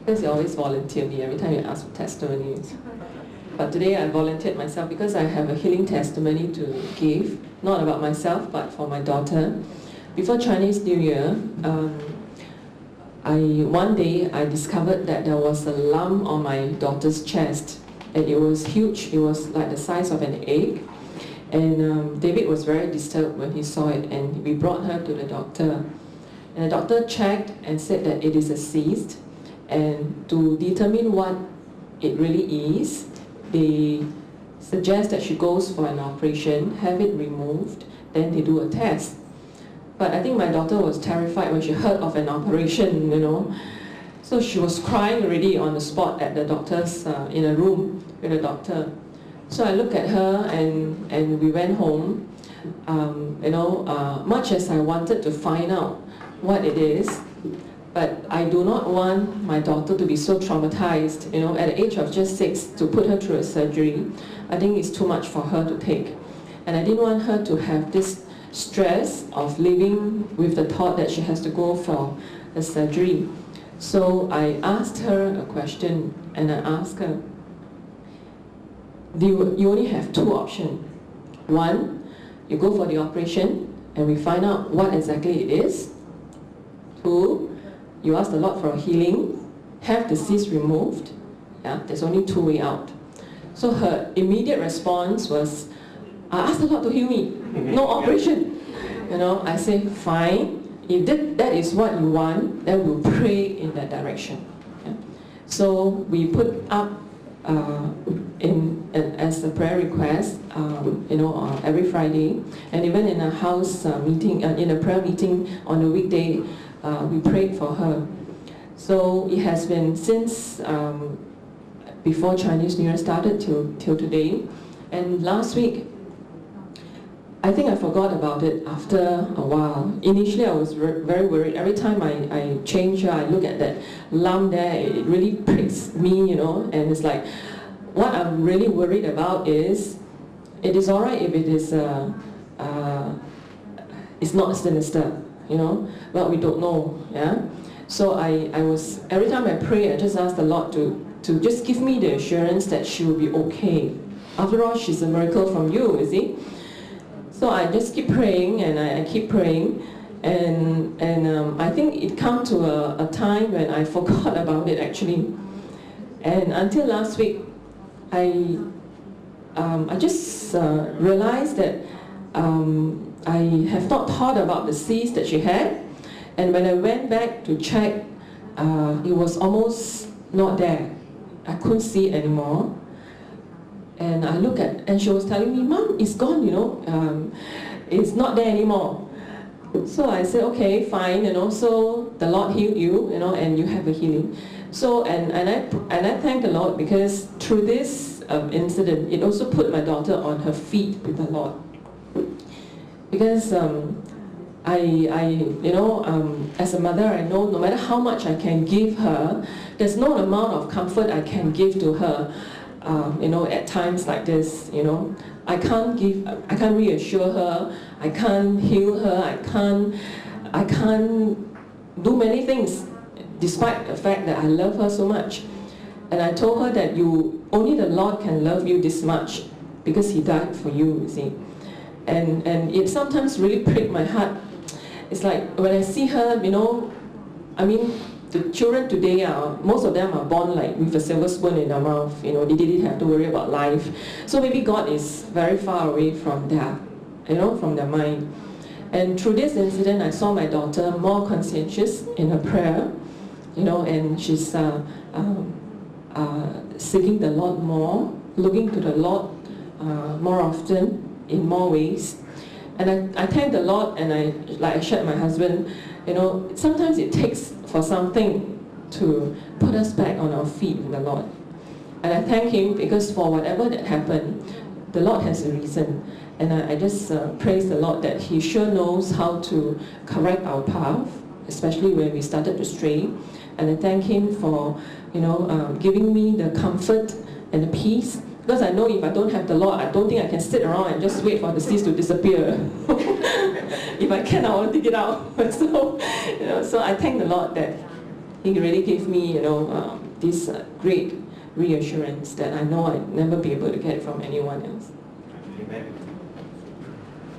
Because you always volunteer me every time you ask for testimonies. But today I volunteered myself because I have a healing testimony to give, not about myself, but for my daughter. Before Chinese New Year, one day I discovered that there was a lump on my daughter's chest, and it was huge. It was like the size of an egg. And David was very disturbed when he saw it, and we brought her to the doctor. And the doctor checked and said that it is a cyst, and to determine what it really is, they suggest that she goes for an operation, have it removed, then they do a test. But I think my daughter was terrified when she heard of an operation, So she was crying already on the spot at the doctor's, in a room with the doctor. So I looked at her and we went home. Much as I wanted to find out what it is, but I do not want my daughter to be so traumatized, at the age of just 6, to put her through a surgery. I think it's too much for her to take. And I didn't want her to have this stress of living with the thought that she has to go for a surgery. So I asked her a question, and I asked her, you only have 2 options. One, you go for the operation and we find out what exactly it is. 2, you ask the Lord for a healing, have the cyst removed. Yeah, there's only 2 ways out. So her immediate response was, I asked the Lord to heal me, no operation. I say, fine, if that is what you want, then we'll pray in that direction. Yeah. So we put up as a prayer request, every Friday, and even in a house meeting, in a prayer meeting on a weekday, we prayed for her. So it has been since before Chinese New Year started till today. And last week, I think I forgot about it after a while. Initially, I was very worried. Every time I change her, I look at that lump there, it really pricks me, and it's like, what I'm really worried about is, it is all right if it is, it's not sinister, but we don't know, yeah? So I was, every time I pray, I just ask the Lord to just give me the assurance that she will be okay. After all, she's a miracle from you, you see? So I just keep praying, and I keep praying, and I think it came to a time when I forgot about it actually. And until last week, I just realized that I have not thought about the cyst that she had, and when I went back to check, it was almost not there. I couldn't see it anymore. And I look at, and she was telling me, Mom, it's gone, it's not there anymore. So I said, okay, fine, so the Lord healed you, and you have a healing. So, and I thank the Lord, because through this incident, it also put my daughter on her feet with the Lord. Because as a mother, I know no matter how much I can give her, there's no amount of comfort I can give to her. At times like this, I can't reassure her, I can't heal her, I can't do many things, despite the fact that I love her so much. And I told her that only the Lord can love you this much, because He died for you, you see. And it sometimes really pricked my heart. It's like, when I see her, the children today most of them are born like with a silver spoon in their mouth. They didn't have to worry about life. So maybe God is very far away from their mind. And through this incident, I saw my daughter more conscientious in her prayer, and she's seeking the Lord more, looking to the Lord more often, in more ways. And I thank the Lord, and I shared with my husband, sometimes it takes for something to put us back on our feet with the Lord. And I thank Him, because for whatever that happened, the Lord has a reason. And I just praise the Lord that He sure knows how to correct our path, especially when we started to stray. And I thank Him for, giving me the comfort and the peace. Because I know if I don't have the Lord, I don't think I can sit around and just wait for the cyst to disappear. If I can, I will dig it out. So I thank the Lord that he really gave me, this great reassurance that I know I'd never be able to get it from anyone else. Amen.